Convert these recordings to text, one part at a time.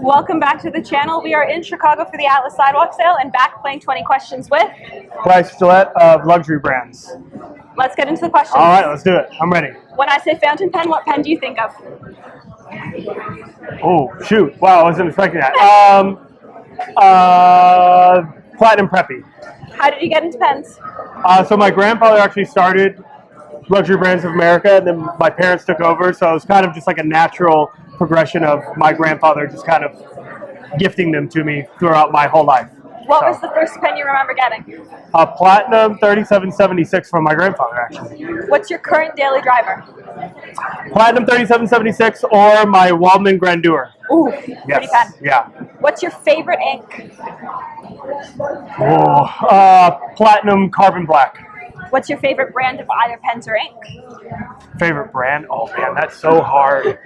Welcome back to the channel. We are in Chicago for the Atlas Sidewalk sale and back playing 20 questions with Bryce, Gillett of Luxury Brands. Let's get into the questions. All right, let's do it. I'm ready. When I say fountain pen, what pen do you think of? Oh, shoot. Wow, I wasn't expecting that. Platinum Preppy. How did you get into pens? So my grandfather actually started Luxury Brands of America, and then my parents took over, so it was kind of just like a natural progression of my grandfather just kind of gifting them to me throughout my whole life. What was the first pen you remember getting? A Platinum 3776 from my grandfather, actually. What's your current daily driver? Platinum 3776 or my Waldman Grandeur. Ooh, pretty pen. Yeah. What's your favorite ink? Oh, Platinum Carbon Black. What's your favorite brand of either pens or ink? Favorite brand? Oh man, that's so hard.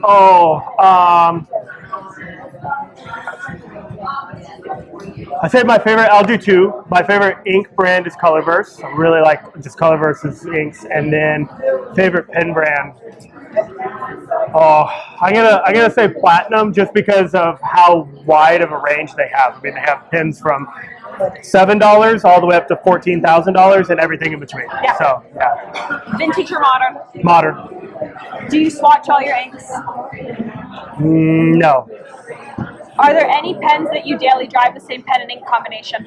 Oh, I say my favorite, I'll do two. My favorite ink brand is Colorverse. I really like just Colorverse's inks. And then favorite pen brand. Oh, I'm gonna say Platinum just because of how wide of a range they have. I mean, they have pens from $7 all the way up to $14,000 and everything in between. Yeah. So, yeah. Vintage or modern? Modern. Do you swatch all your inks? No. Are there any pens that you daily drive the same pen and ink combination?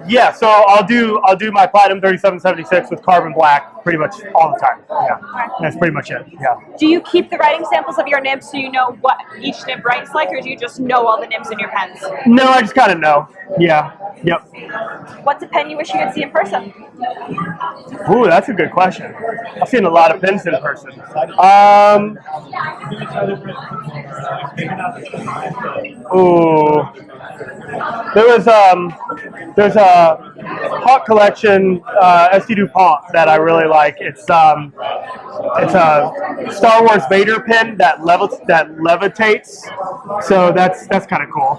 Yeah, so I'll do my Platinum 3776 with Carbon Black pretty much all the time. Yeah, that's pretty much it. Yeah. Do you keep the writing samples of your nibs so you know what each nib writes like, or do you just know all the nibs in your pens? No, I just kind of know. Yeah. Yep. What's a pen you wish you could see in person? Ooh, that's a good question. I've seen a lot of pens in person. Ooh. There's a Hawk Collection SD DuPont that I really like. It's a Star Wars Vader pen that levitates. So that's kind of cool.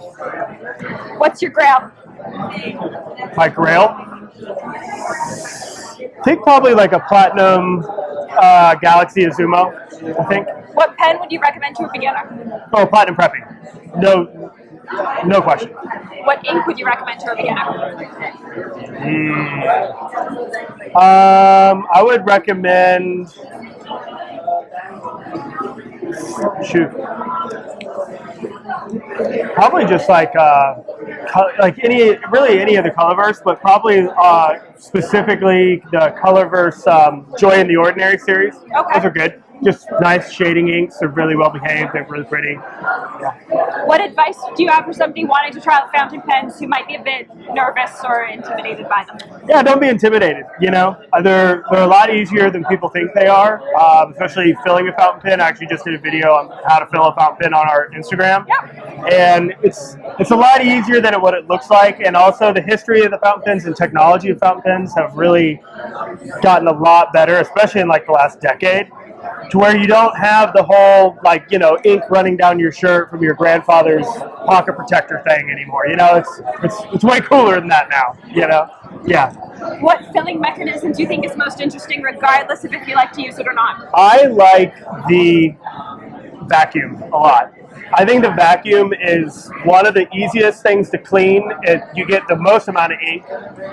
What's your grail? My grail? I think probably like a Platinum Galaxy Azumo, I think. What pen would you recommend to a beginner? Oh, Platinum Preppy. No question. What ink would you recommend to a beginner? I would recommend. Shoot. Probably just like any of the Colorverse, but probably specifically the Colorverse Joy in the Ordinary series. Okay. Those are good. Just nice shading inks. They're really well behaved. They're really pretty. Yeah. What advice do you have for somebody wanting to try out fountain pens who might be a bit nervous or intimidated by them? Yeah, don't be intimidated. You know, they're a lot easier than people think they are. Especially filling a fountain pen. I actually just did a video on how to fill a fountain pen on our Instagram. Yep. And it's a lot easier than what it looks like. And also the history of the fountain pens and technology of fountain pens have really gotten a lot better, especially in like the last decade. To where you don't have the whole, ink running down your shirt from your grandfather's pocket protector thing anymore. You know, it's way cooler than that now, you know? Yeah. What filling mechanism do you think is most interesting, regardless of if you like to use it or not? I like the vacuum a lot. I think the vacuum is one of the easiest things to clean. You get the most amount of ink,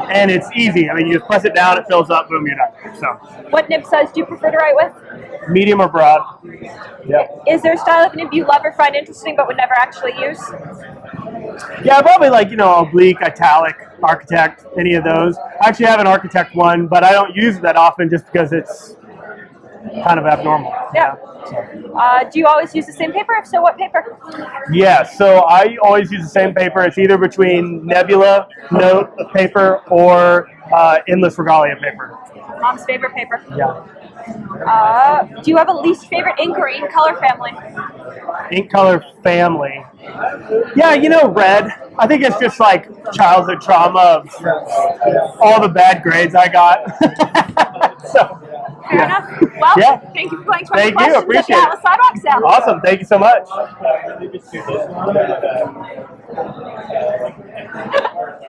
and it's easy. I mean, you just press it down, it fills up, boom, you're done. So. What nib size do you prefer to write with? Medium or broad. Yeah. Is there a style of nib you love or find interesting but would never actually use? Yeah, probably oblique, italic, architect, any of those. I actually have an architect one, but I don't use it that often just because it's kind of abnormal. Yeah. Do you always use the same paper? If so, what paper? Yeah, so I always use the same paper. It's either between Nebula note paper or Endless Regalia paper. Mom's favorite paper. Yeah. Do you have a least favorite ink or ink color family? Ink color family. Yeah, red. I think it's just like childhood trauma of all the bad grades I got. So. Fair enough. Well, thank you for playing 20 questions appreciate at the Atlas Sidewalk sale. Awesome. Thank you so much.